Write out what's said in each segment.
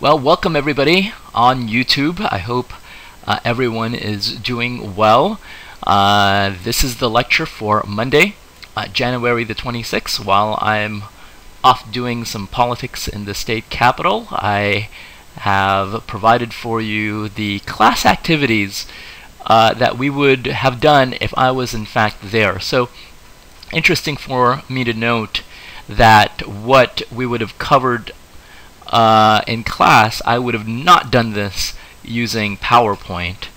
Well, welcome everybody on YouTube. I hope everyone is doing well. This is the lecture for Monday, January the 26th. While I'm off doing some politics in the state capitol, I have provided for you the class activities that we would have done if I was in fact there. So, interesting for me to note that what we would have covered in class, I would have not done this using PowerPoint,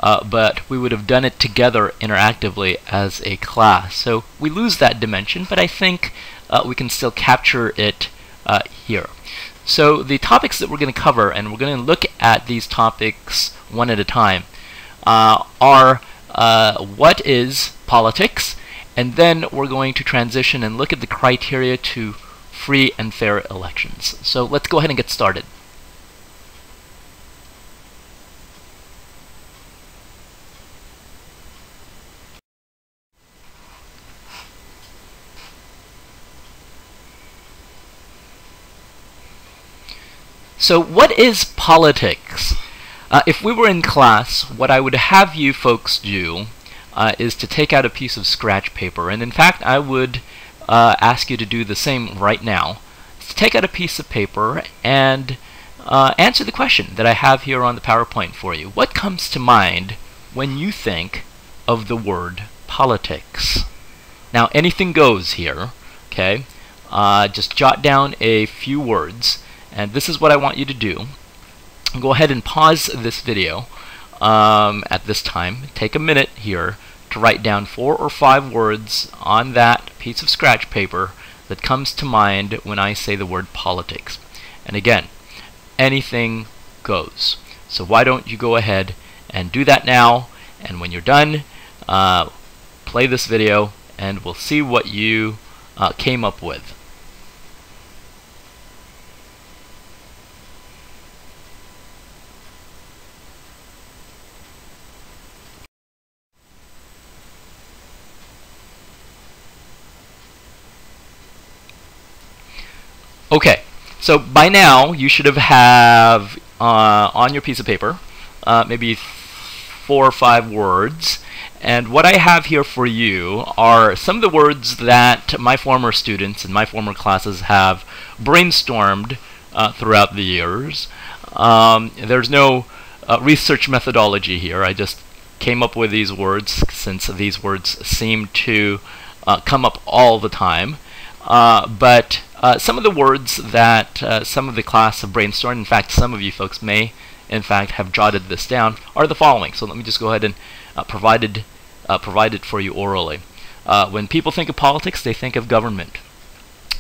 but we would have done it together interactively as a class. So we lose that dimension, but I think we can still capture it here. So the topics that we're going to cover, and we're going to look at these topics one at a time, are what is politics, and then we're going to transition and look at the criteria to free and fair elections. So let's go ahead and get started. So what is politics? If we were in class, what I would have you folks do is to take out a piece of scratch paper, and in fact I would ask you to do the same right now. So take out a piece of paper and answer the question that I have here on the PowerPoint for you. What comes to mind when you think of the word politics? Now anything goes here, okay? Just jot down a few words, and this is what I want you to do. Go ahead and pause this video at this time. Take a minute here to write down 4 or 5 words on that piece of scratch paper that comes to mind when I say the word politics. And again, anything goes. So why don't you go ahead and do that now, and when you're done, play this video and we'll see what you came up with. Okay, so by now you should have on your piece of paper maybe 4 or 5 words, and what I have here for you are some of the words that my former students in my former classes have brainstormed throughout the years. There's no research methodology here. I just came up with these words since these words seem to come up all the time, but some of the words that some of the class have brainstormed, in fact some of you folks may in fact have jotted this down, are the following. So let me just go ahead and provide it for you orally. When people think of politics, they think of government,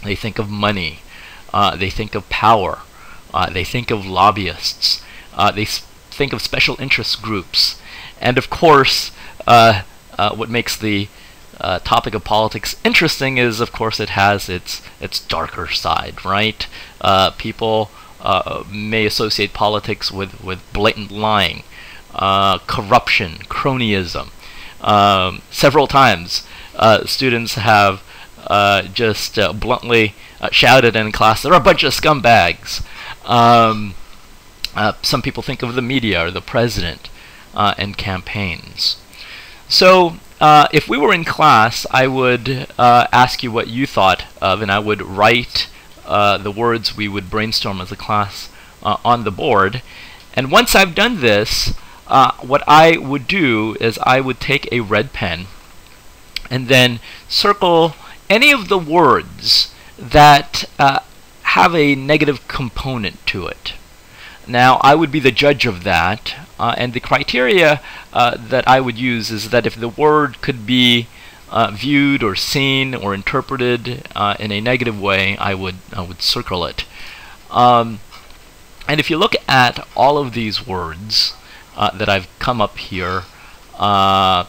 they think of money, they think of power, they think of lobbyists, they think of special interest groups, and of course what makes the topic of politics interesting is, of course, it has its darker side, right? People may associate politics with blatant lying, corruption, cronyism. Several times students have just bluntly shouted in class, "They're a bunch of scumbags." Some people think of the media or the president and campaigns. So if we were in class, I would ask you what you thought of, and I would write the words we would brainstorm as a class on the board. And once I've done this, what I would do is I would take a red pen and then circle any of the words that have a negative component to it. Now, I would be the judge of that, and the criteria that I would use is that if the word could be viewed or seen or interpreted in a negative way, I would circle it. And if you look at all of these words that I've come up here on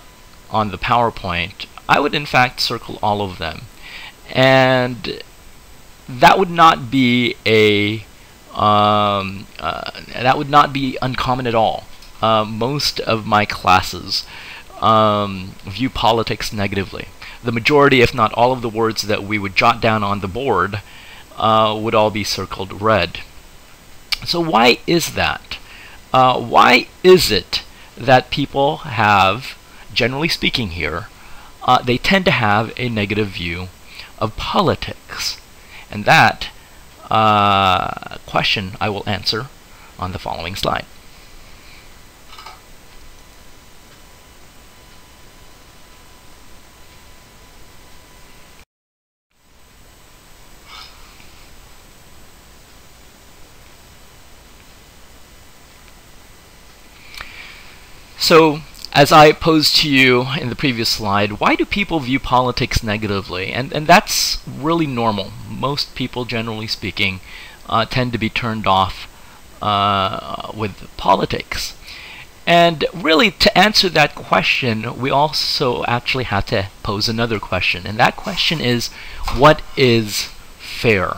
the PowerPoint, I would in fact circle all of them. And that would not be uncommon at all. Most of my classes view politics negatively. The majority, if not all of the words that we would jot down on the board would all be circled red. So why is that? Why is it that people have, generally speaking here, they tend to have a negative view of politics? And that question I will answer on the following slide. So, as I posed to you in the previous slide, why do people view politics negatively? And that's really normal. Most people, generally speaking, tend to be turned off with politics. And really, to answer that question, we also actually have to pose another question. And that question is, what is fair?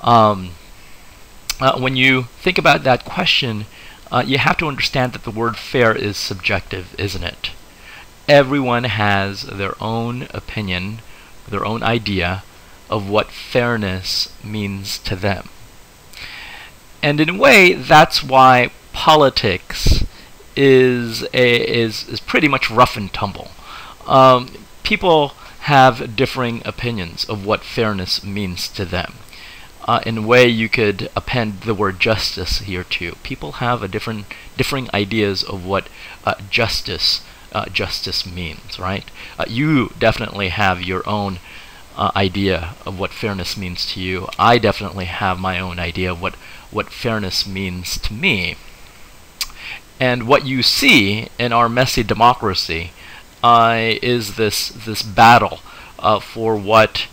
When you think about that question, you have to understand that the word fair is subjective, isn't it? Everyone has their own opinion, their own idea of what fairness means to them. And in a way, that's why politics is pretty much rough and tumble. People have differing opinions of what fairness means to them. In a way, you could append the word justice here too. People have differing ideas of what justice means, right? You definitely have your own idea of what fairness means to you. I definitely have my own idea of what fairness means to me. And what you see in our messy democracy is this battle for what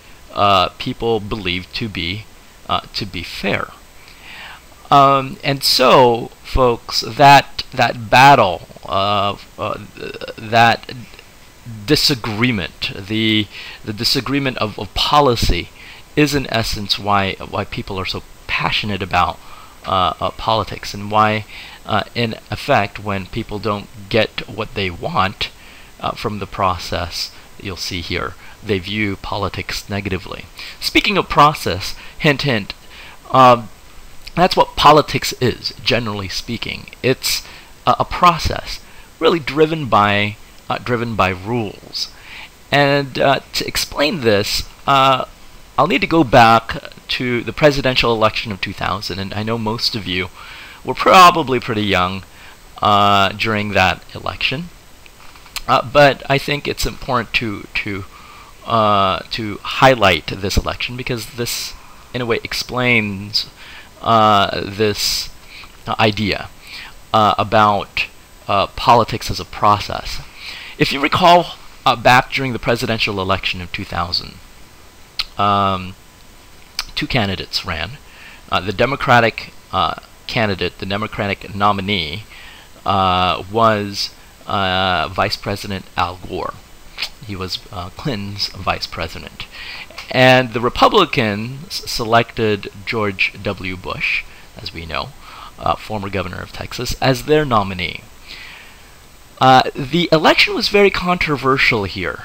people believe to be fair. And so, folks, that battle, that disagreement, the disagreement of policy, is in essence why people are so passionate about politics, and why, in effect, when people don't get what they want from the process, you'll see here, they view politics negatively. Speaking of process, hint, hint, that's what politics is, generally speaking. It's a process, really driven by rules. And to explain this, I'll need to go back to the presidential election of 2000, and I know most of you were probably pretty young during that election. But I think it's important to highlight this election, because this, in a way, explains this idea about politics as a process. If you recall, back during the presidential election of 2000, two candidates ran. The Democratic candidate, the Democratic nominee, was Vice President Al Gore. He was Clinton's vice president. And the Republicans selected George W. Bush, as we know, former governor of Texas, as their nominee. The election was very controversial here,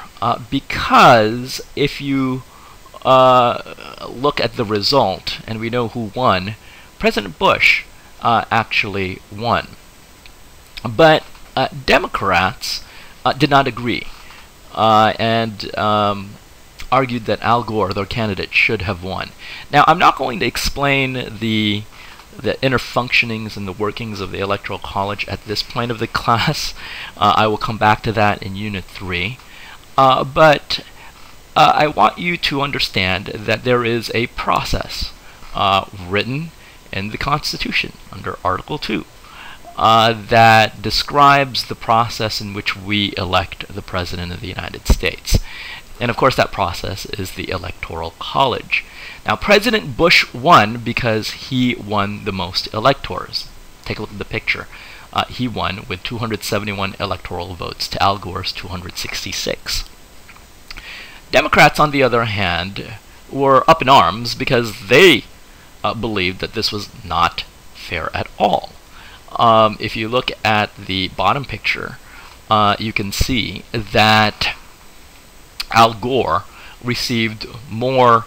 because if you look at the result, and we know who won, President Bush actually won. But Democrats did not agree, and argued that Al Gore, their candidate, should have won. Now, I'm not going to explain the inner functionings and the workings of the Electoral College at this point of the class. I will come back to that in Unit 3. But I want you to understand that there is a process written in the Constitution under Article 2 that describes the process in which we elect the President of the United States. And of course, that process is the Electoral College. Now, President Bush won because he won the most electors. Take a look at the picture. He won with 271 electoral votes to Al Gore's 266. Democrats, on the other hand, were up in arms because they believed that this was not fair at all. If you look at the bottom picture, you can see that Al Gore received more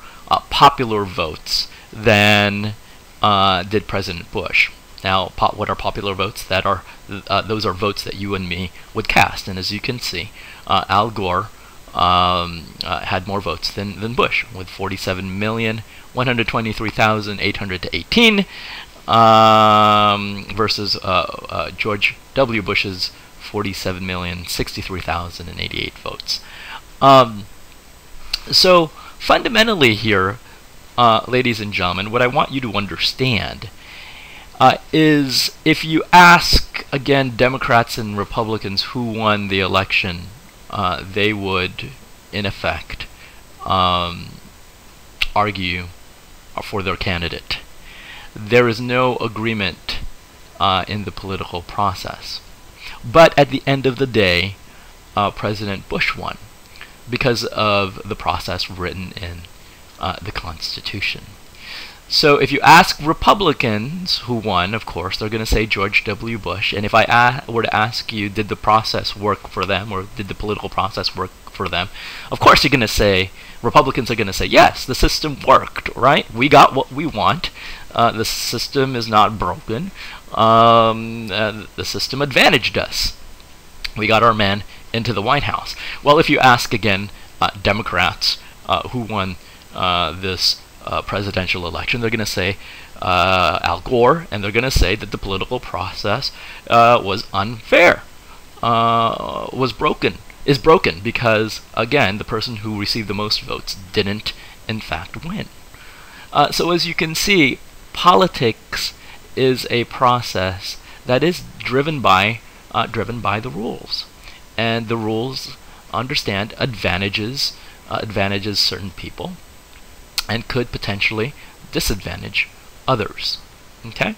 popular votes than did President Bush. Now, what are popular votes? Those are votes that you and me would cast. And as you can see, Al Gore had more votes than Bush, with 47,123,818 versus George W. Bush's 47,063,088 votes. So fundamentally here, ladies and gentlemen, what I want you to understand is if you ask, again, Democrats and Republicans who won the election, they would, in effect, argue for their candidate. There is no agreement in the political process. But at the end of the day, President Bush won because of the process written in the Constitution. So if you ask Republicans who won, of course, they're going to say George W. Bush. And if I were to ask you, did the process work for them, or did the political process work for them? Of course you're going to say, Republicans are going to say, yes, the system worked, right? We got what we want. The system is not broken. The system advantaged us. We got our man into the White House. Well, if you ask, again, Democrats who won this presidential election, they're going to say Al Gore, and they're going to say that the political process was unfair, is broken because, again, the person who received the most votes didn't, in fact, win. So as you can see, politics is a process that is driven by the rules, and the rules, understand, advantages certain people and could potentially disadvantage others. Okay?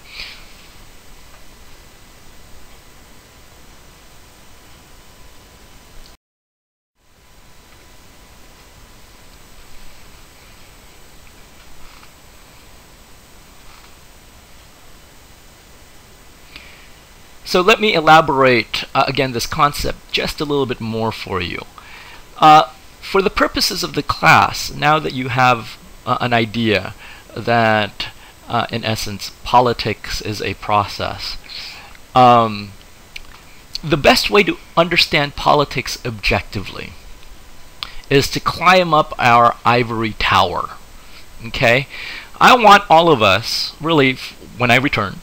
So let me elaborate, again, this concept just a little bit more for you. For the purposes of the class, now that you have an idea that, in essence, politics is a process, the best way to understand politics objectively is to climb up our ivory tower. Okay? I want all of us, really, when I return,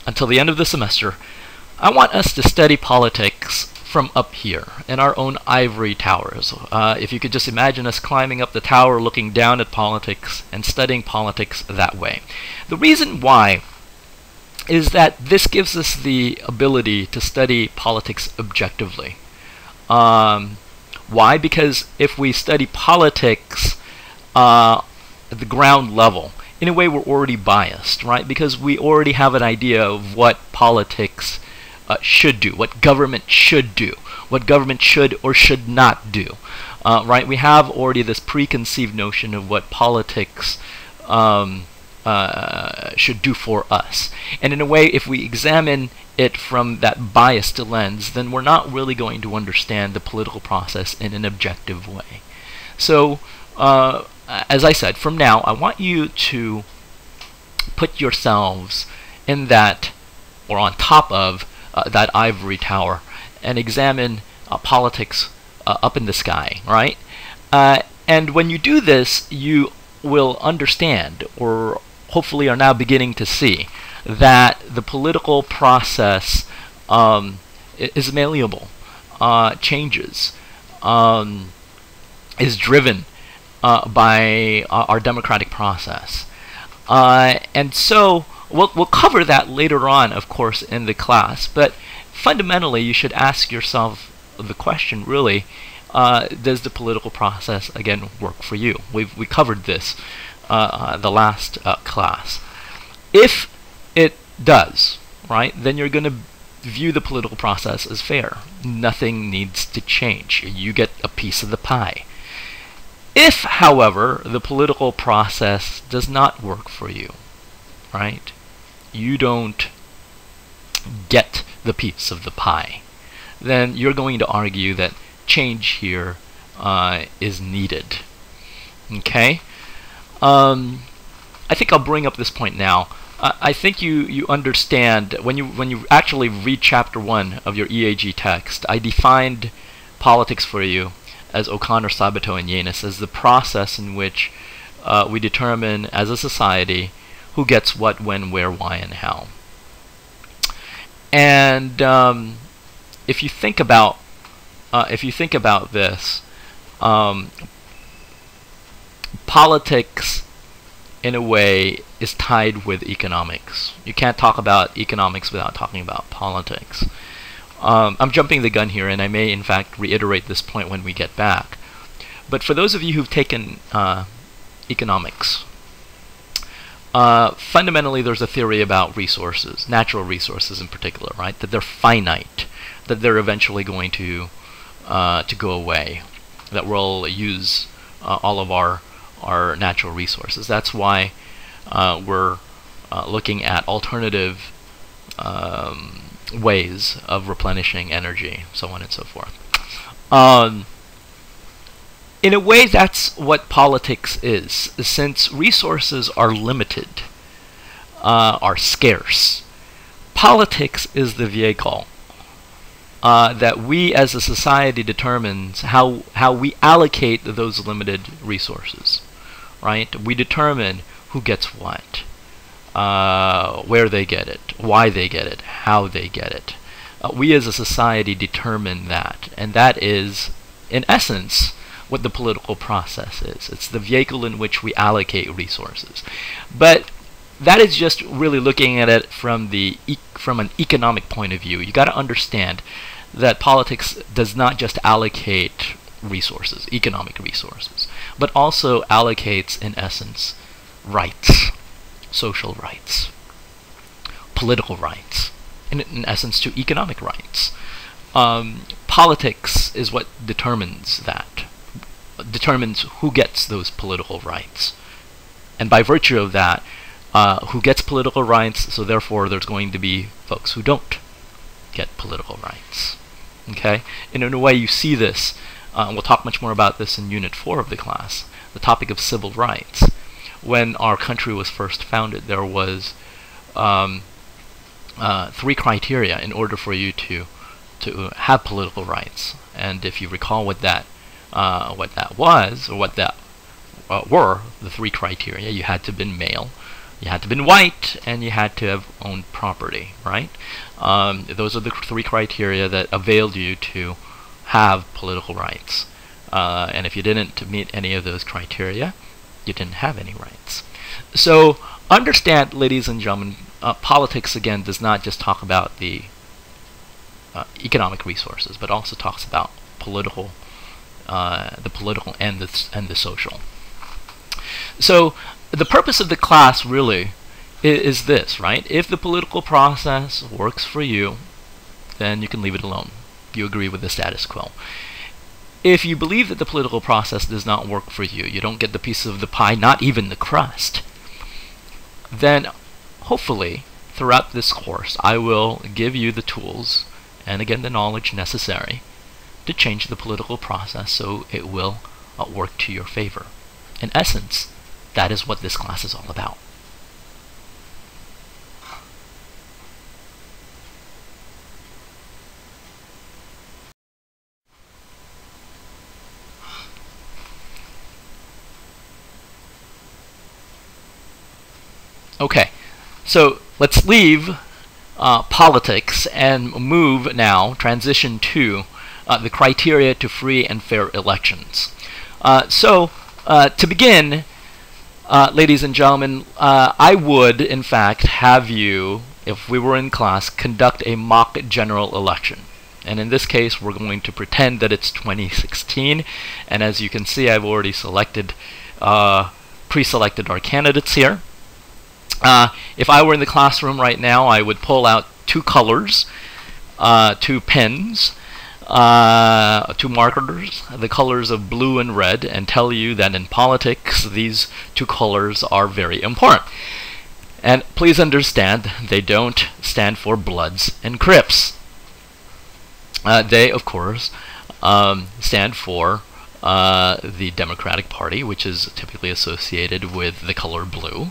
until the end of the semester, I want us to study politics from up here in our own ivory towers. If you could just imagine us climbing up the tower, looking down at politics and studying politics that way. The reason why is that this gives us the ability to study politics objectively. Why? Because if we study politics at the ground level, in a way we're already biased, right? Because we already have an idea of what politics should do, what government should do, what government should or should not do. Right? We have already this preconceived notion of what politics should do for us. And in a way, if we examine it from that biased lens, then we're not really going to understand the political process in an objective way. So, as I said, from now, I want you to put yourselves in that, or on top of, that ivory tower, and examine politics up in the sky, right? And when you do this, you will understand, or hopefully are now beginning to see, that the political process is malleable, changes, is driven by our democratic process. And so we'll cover that later on, of course, in the class, but fundamentally you should ask yourself the question, really, does the political process, again, work for you? We covered this the last class. If it does, right, then you're going to view the political process as fair. Nothing needs to change. You get a piece of the pie. If, however, the political process does not work for you, right, you don't get the piece of the pie, then you're going to argue that change here is needed. Okay? I think I'll bring up this point now. I think you understand when you actually read chapter 1 of your EAG text. I defined politics for you as O'Connor, Sabato, and Yanis as the process in which we determine as a society who gets what, when, where, why, and how. And if you think about this, politics, in a way, is tied with economics. You can't talk about economics without talking about politics. I'm jumping the gun here, and I may, in fact, reiterate this point when we get back. But for those of you who've taken economics, fundamentally there's a theory about resources, natural resources in particular, right? That they're finite, that they're eventually going to go away, that we'll use all of our natural resources. That's why we're looking at alternative ways of replenishing energy, so on and so forth. In a way, that's what politics is. Since resources are limited, are scarce, politics is the vehicle that we as a society determines how we allocate those limited resources, right? We determine who gets what, where they get it, why they get it, how they get it. We as a society determine that, and that is, in essence, what the political process is. It's the vehicle in which we allocate resources. But that is just really looking at it from an economic point of view. You got to understand that politics does not just allocate resources, economic resources, but also allocates, in essence, rights, social rights, political rights, in essence, to economic rights. Politics is what determines that, determines who gets those political rights. And by virtue of that, who gets political rights, so therefore there's going to be folks who don't get political rights. Okay? And in a way you see this, we'll talk much more about this in Unit 4 of the class, the topic of civil rights. When our country was first founded, there was 3 criteria in order for you to have political rights. And if you recall what that was, or what that were, the 3 criteria, you had to have been male, you had to have been white, and you had to have owned property, right? Those are the 3 criteria that availed you to have political rights. And if you didn't meet any of those criteria, you didn't have any rights. So understand, ladies and gentlemen, politics, again, does not just talk about the economic resources, but also talks about the political and the social. So the purpose of the class really is this, right? If the political process works for you, then you can leave it alone. You agree with the status quo. If you believe that the political process does not work for you, you don't get the piece of the pie, not even the crust, then hopefully throughout this course I will give you the tools and again the knowledge necessary to change the political process so it will work to your favor. In essence, that is what this class is all about. Okay, so let's leave politics and move now, transition to the criteria to free and fair elections. To begin, ladies and gentlemen, I would, in fact, have you, if we were in class, conduct a mock general election. And in this case, we're going to pretend that it's 2016. And as you can see, I've already selected, pre-selected our candidates here. If I were in the classroom right now, I would pull out 2 colors, 2 pens, 2 markers, the colors of blue and red, and tell you that in politics these 2 colors are very important. And please understand, they don't stand for Bloods and Crips. They, of course, stand for the Democratic Party, which is typically associated with the color blue,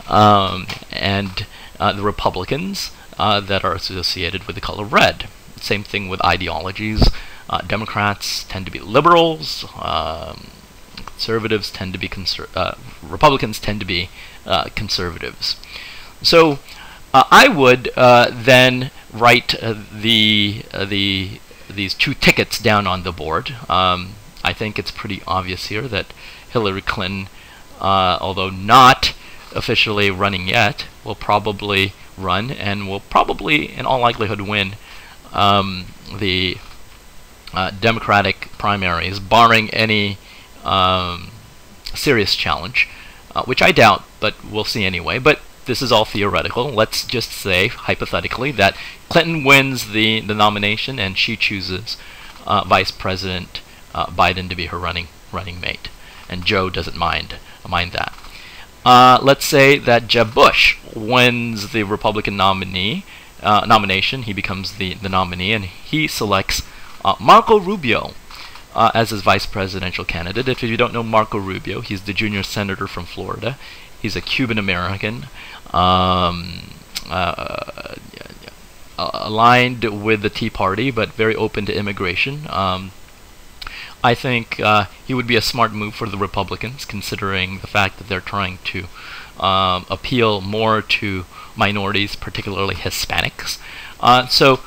and the Republicans that are associated with the color red. Same thing with ideologies. Democrats tend to be liberals. Conservatives tend to be Republicans tend to be conservatives. So I would then write these two tickets down on the board. I think it's pretty obvious here that Hillary Clinton, although not officially running yet, will probably run and will probably, in all likelihood, win the Democratic primaries, barring any serious challenge, which I doubt, but we'll see anyway. But this is all theoretical. Let's just say, hypothetically, that Clinton wins the nomination and she chooses Vice President Biden to be her running mate, and Joe doesn't mind that. Let's say that Jeb Bush wins the Republican nomination. He becomes the nominee, and he selects Marco Rubio as his vice presidential candidate. If you don't know Marco Rubio, he's the junior senator from Florida. He's a Cuban American, aligned with the Tea Party, but very open to immigration. I think he would be a smart move for the Republicans, considering the fact that they're trying to appeal more to minorities, particularly Hispanics. So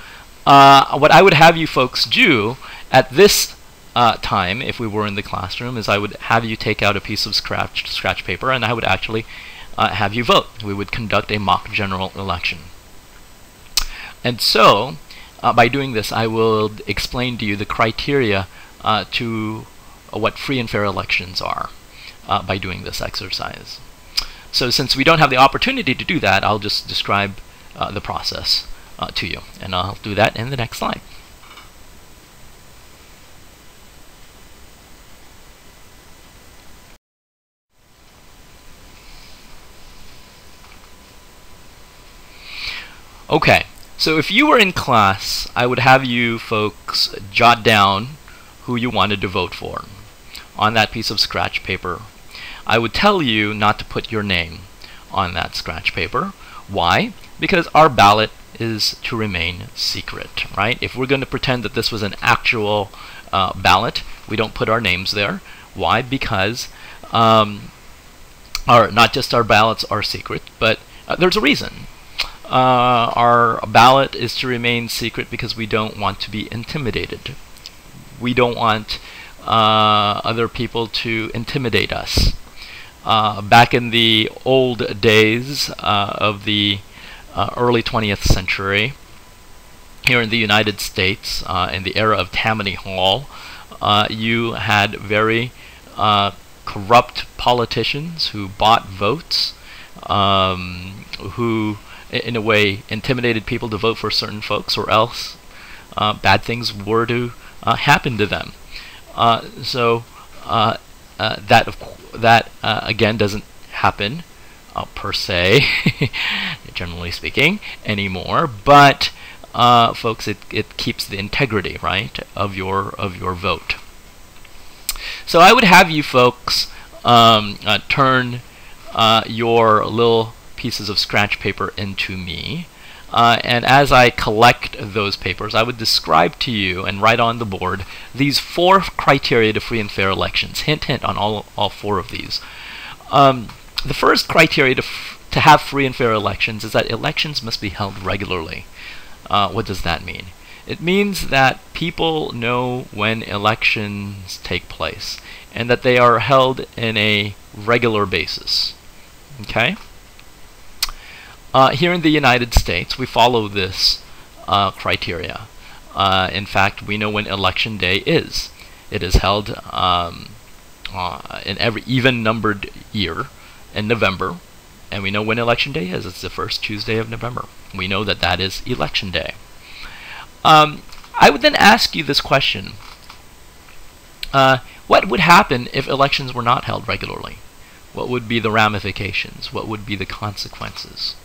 what I would have you folks do at this time, if we were in the classroom, is I would have you take out a piece of scratch paper, and I would actually have you vote. We would conduct a mock general election. And so, by doing this, I will explain to you the criteria to what free and fair elections are by doing this exercise. So since we don't have the opportunity to do that, I'll just describe the process to you, and I'll do that in the next slide. Okay, so if you were in class, I would have you folks jot down who you wanted to vote for on that piece of scratch paper. I would tell you not to put your name on that scratch paper. Why? Because our ballot is to remain secret, right? If we're going to pretend that this was an actual ballot, we don't put our names there. Why? Because not just our ballots are secret, but there's a reason. Our ballot is to remain secret because we don't want to be intimidated. We don't want other people to intimidate us. Back in the old days of the early 20th century, here in the United States, in the era of Tammany Hall, you had very corrupt politicians who bought votes, who in a way intimidated people to vote for certain folks, or else bad things were to happen to them. So that again doesn't happen per se, generally speaking, anymore. But folks, it keeps the integrity, right, of your vote. So I would have you folks turn your little pieces of scratch paper into me, and as I collect those papers, I would describe to you and write on the board these 4 criteria to free and fair elections. Hint, hint on all 4 of these. The first criteria to have free and fair elections is that elections must be held regularly. What does that mean? It means that people know when elections take place and that they are held in a regular basis. Okay? Here in the United States, we follow this criteria. In fact, we know when Election Day is. It is held in every even-numbered year in November, and we know when Election Day is. It's the first Tuesday of November. We know that that is Election Day. I would then ask you this question. What would happen if elections were not held regularly? What would be the ramifications? What would be the consequences?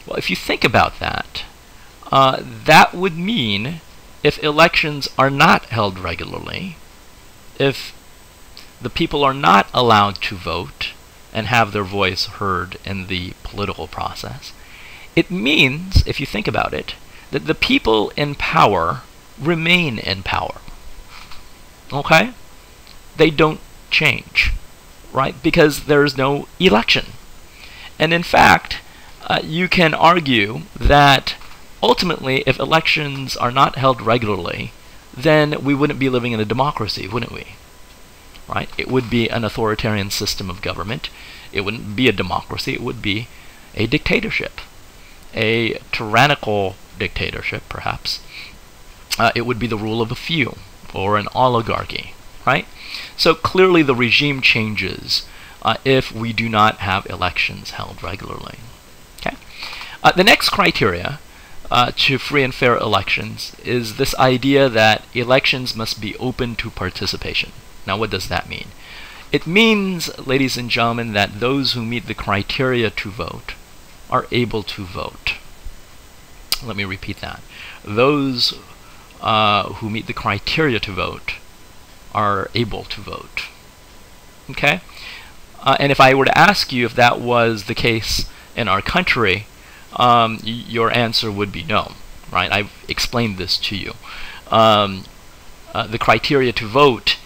Well, if you think about that, that would mean if elections are not held regularly, if the people are not allowed to vote and have their voice heard in the political process, it means, if you think about it, that the people in power remain in power. Okay? They don't change, right? Because there is no election. And in fact, you can argue that ultimately, if elections are not held regularly, then we wouldn't be living in a democracy, wouldn't we? Right? It would be an authoritarian system of government. It wouldn't be a democracy. It would be a dictatorship, a tyrannical dictatorship, perhaps. It would be the rule of a few, or an oligarchy, right? So clearly the regime changes if we do not have elections held regularly. Okay. The next criteria to free and fair elections is this idea that elections must be open to participation. Now, what does that mean? It means, ladies and gentlemen, that those who meet the criteria to vote are able to vote. Let me repeat that. Those who meet the criteria to vote are able to vote. Okay? And if I were to ask you if that was the case in our country, your answer would be no, right? I've explained this to you. The criteria to vote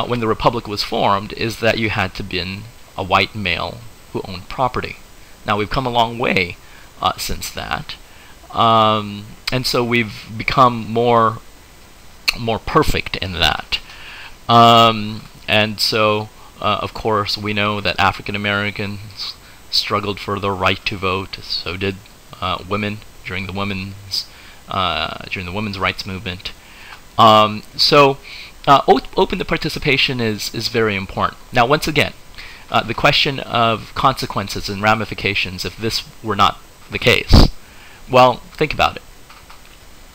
when the Republic was formed is that you had to be a white male who owned property. Now, we've come a long way since that. And so we've become more perfect in that. And so, of course, we know that African Americans struggled for their right to vote. So did women during the women's rights movement. So open to participation is very important. Now, once again, the question of consequences and ramifications if this were not the case. Well, think about it.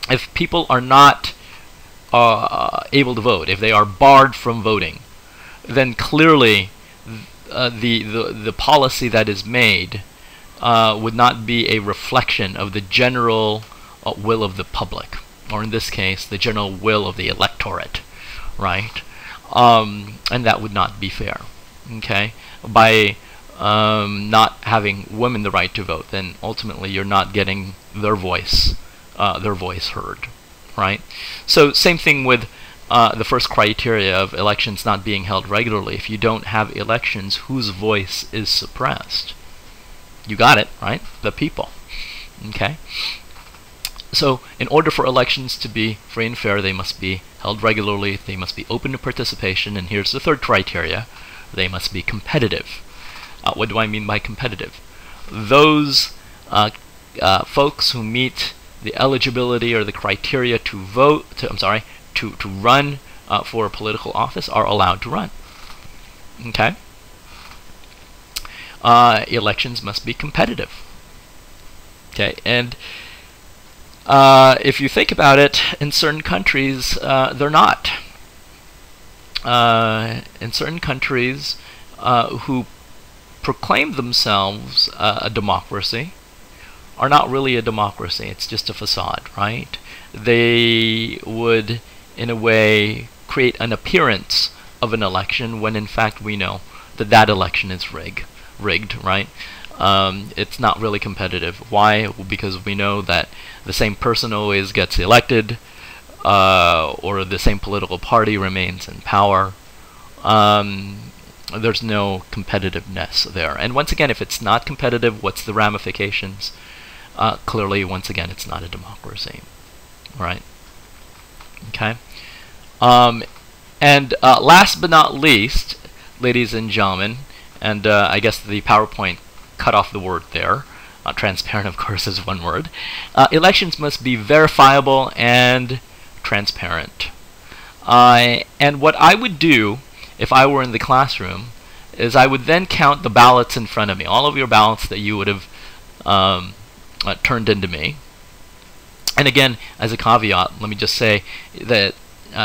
If people are not able to vote, if they are barred from voting, then clearly the policy that is made would not be a reflection of the general will of the public, or in this case, the general will of the electorate, right? And that would not be fair. Okay, by not having women the right to vote, then ultimately you're not getting their voice heard, right? So same thing with the first criteria of elections not being held regularly. If you don't have elections, whose voice is suppressed? You got it, right? The people. Okay? So in order for elections to be free and fair, they must be held regularly, they must be open to participation, and here's the third criteria: they must be competitive. What do I mean by competitive? Those folks who meet the eligibility or the criteria to vote, to run for a political office are allowed to run. Okay? Elections must be competitive. Okay, and if you think about it, in certain countries, they're not. In certain countries who proclaim themselves a democracy are not really a democracy. It's just a facade, right? They would, in a way, create an appearance of an election when in fact we know that that election is rigged, right? It's not really competitive. Why? Because we know that the same person always gets elected, or the same political party remains in power. There's no competitiveness there. And once again, if it's not competitive, what's the ramifications? Clearly, once again, it's not a democracy, right? Okay. And last but not least, ladies and gentlemen, and I guess the PowerPoint cut off the word there. Transparent, of course, is one word. Elections must be verifiable and transparent. And what I would do if I were in the classroom is I would then count the ballots in front of me, all of your ballots that you would have turned into me. And again, as a caveat, let me just say that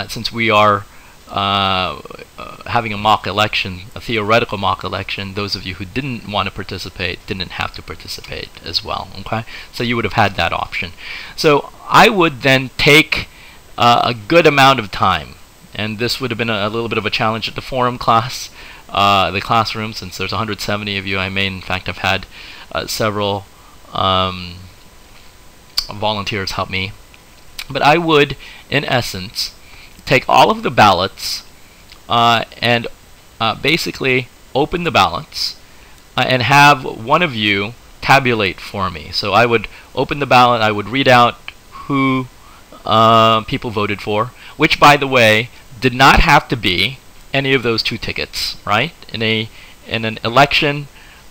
since we are having a mock election, a theoretical mock election, those of you who didn't want to participate didn't have to participate as well. Okay, so you would have had that option. So I would then take a good amount of time, and this would have been a little bit of a challenge at the forum class, the classroom, since there's 170 of you. I may in fact have had several volunteers help me. But I would, in essence, take all of the ballots and basically open the ballots and have one of you tabulate for me. So I would open the ballot, I would read out who people voted for, which, by the way, did not have to be any of those 2 tickets, right? In an election,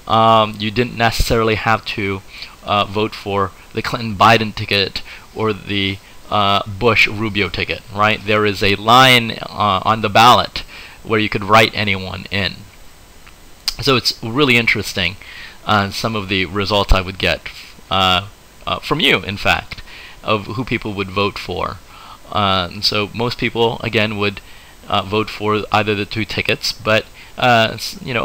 you didn't necessarily have to vote for the Clinton-Biden ticket or the Bush-Rubio ticket, right? There is a line on the ballot where you could write anyone in. So it's really interesting, some of the results I would get from you, in fact, of who people would vote for. And so most people, again, would vote for either the 2 tickets, but a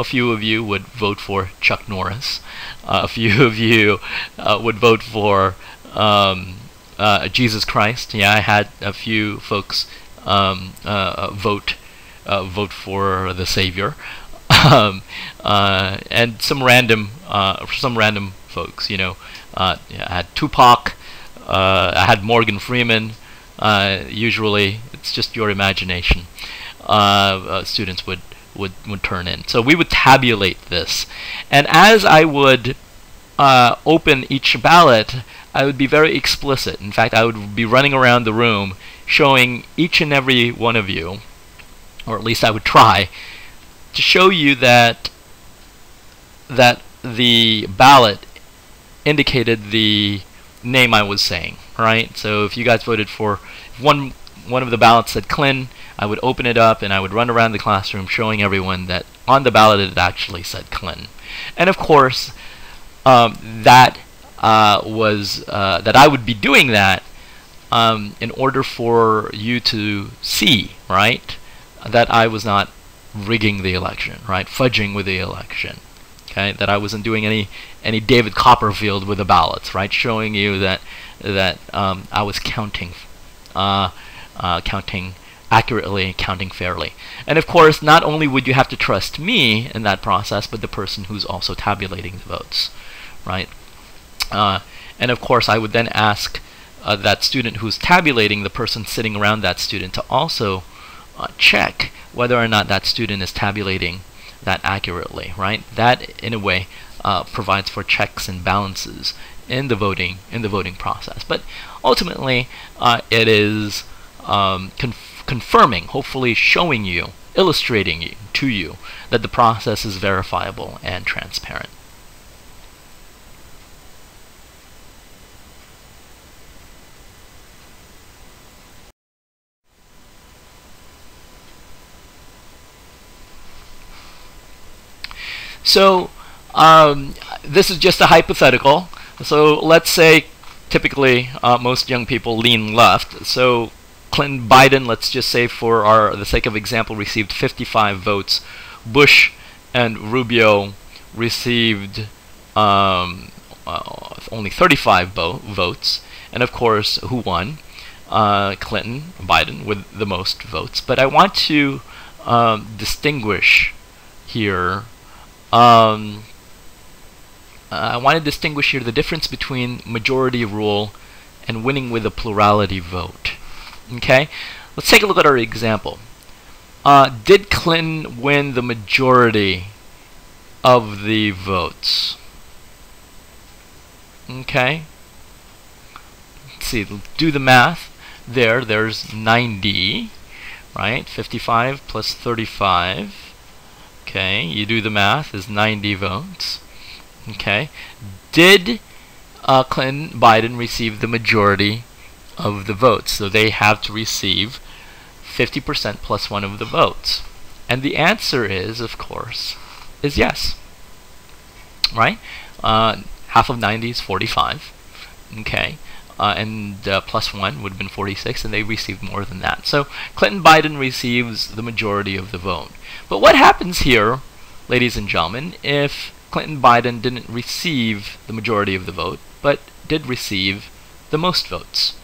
few of you would vote for Chuck Norris. A few of you would vote for Jesus Christ. Yeah, I had a few folks vote for the Savior, and some random folks. I had Tupac. I had Morgan Freeman. Usually, it's just your imagination. Students would turn in. So we would tabulate this, and as I would open each ballot, I would be very explicit. In fact, I would be running around the room showing each and every one of you, or at least I would try, to show you that the ballot indicated the name I was saying, right? So if you guys voted for one of the ballots said Clinton, I would open it up and I would run around the classroom showing everyone that on the ballot it actually said Clinton. And of course, that I would be doing that in order for you to see, right, that I was not rigging the election, right, fudging with the election, okay, that I wasn't doing any David Copperfield with the ballots, right, showing you that I was counting accurately, counting fairly. And of course, not only would you have to trust me in that process, but the person who's also tabulating the votes, right? And of course, I would then ask that student who's tabulating, the person sitting around that student, to also check whether or not that student is tabulating that accurately, right? That, in a way, provides for checks and balances in the voting process. But ultimately, it is confirming, hopefully showing you, illustrating to you that the process is verifiable and transparent. So this is just a hypothetical. So let's say typically most young people lean left. So Clinton Biden, let's just say for the sake of example, received 55 votes. Bush and Rubio received only 35 votes. And of course, who won? Clinton, Biden, with the most votes. But I want to distinguish here. I want to distinguish here the difference between majority rule and winning with a plurality vote. Okay, let's take a look at our example. Did Clinton win the majority of the votes? Okay, let's see, do the math. There's 90, right? 55 plus 35. Okay, you do the math, is 90 votes. Okay, did Clinton Biden receive the majority of the votes? So they have to receive 50% plus one of the votes. And the answer is, of course, is yes. Right? Half of 90 is 45. Okay, and plus one would have been 46, and they received more than that. So Clinton Biden receives the majority of the vote. But what happens here, ladies and gentlemen, if Clinton Biden didn't receive the majority of the vote, but did receive the most votes?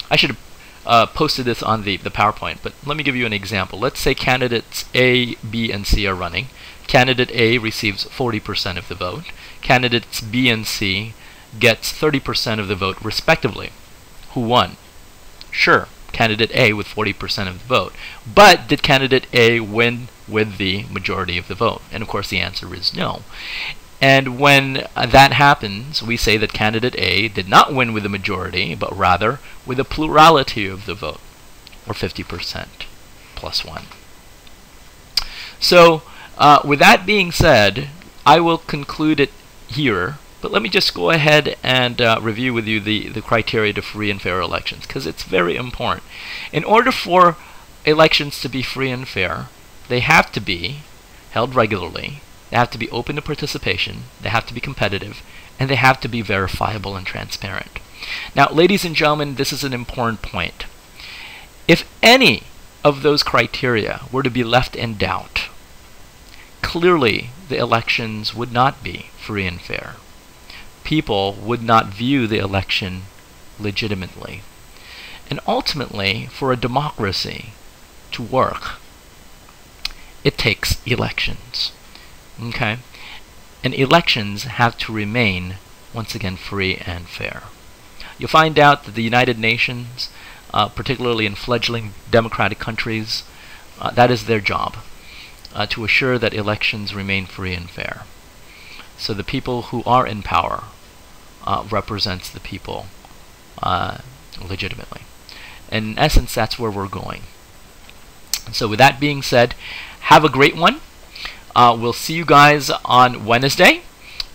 I should posted this on the PowerPoint, but let me give you an example. Let's say candidates A, B, and C are running. Candidate A receives 40% of the vote. Candidates B and C gets 30% of the vote respectively. Who won? Sure, candidate A with 40% of the vote. But did candidate A win with the majority of the vote? And of course the answer is no. And when that happens, we say that candidate A did not win with the majority, but rather with a plurality of the vote, or 50% plus 1. So, with that being said, I will conclude it here, but let me just go ahead and review with you the criteria to free and fair elections, because it's very important. In order for elections to be free and fair, they have to be held regularly, they have to be open to participation, they have to be competitive, and they have to be verifiable and transparent. Now, ladies and gentlemen, this is an important point. If any of those criteria were to be left in doubt, clearly the elections would not be free and fair. People would not view the election legitimately. And ultimately, for a democracy to work, it takes elections. Okay? And elections have to remain, once again, free and fair. You'll find out that the United Nations, particularly in fledgling democratic countries, that is their job, to assure that elections remain free and fair. So the people who are in power represents the people legitimately. And in essence, that's where we're going. And so with that being said, have a great one. We'll see you guys on Wednesday.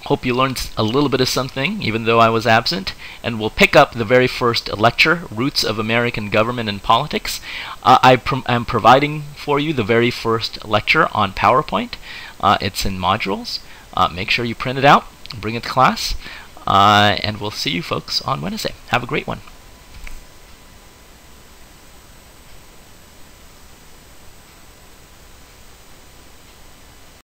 Hope you learned a little bit of something, even though I was absent. And we'll pick up the very first lecture, Roots of American Government and Politics. I'm providing for you the very first lecture on PowerPoint. It's in modules. Make sure you print it out, bring it to class, and we'll see you folks on Wednesday. Have a great one.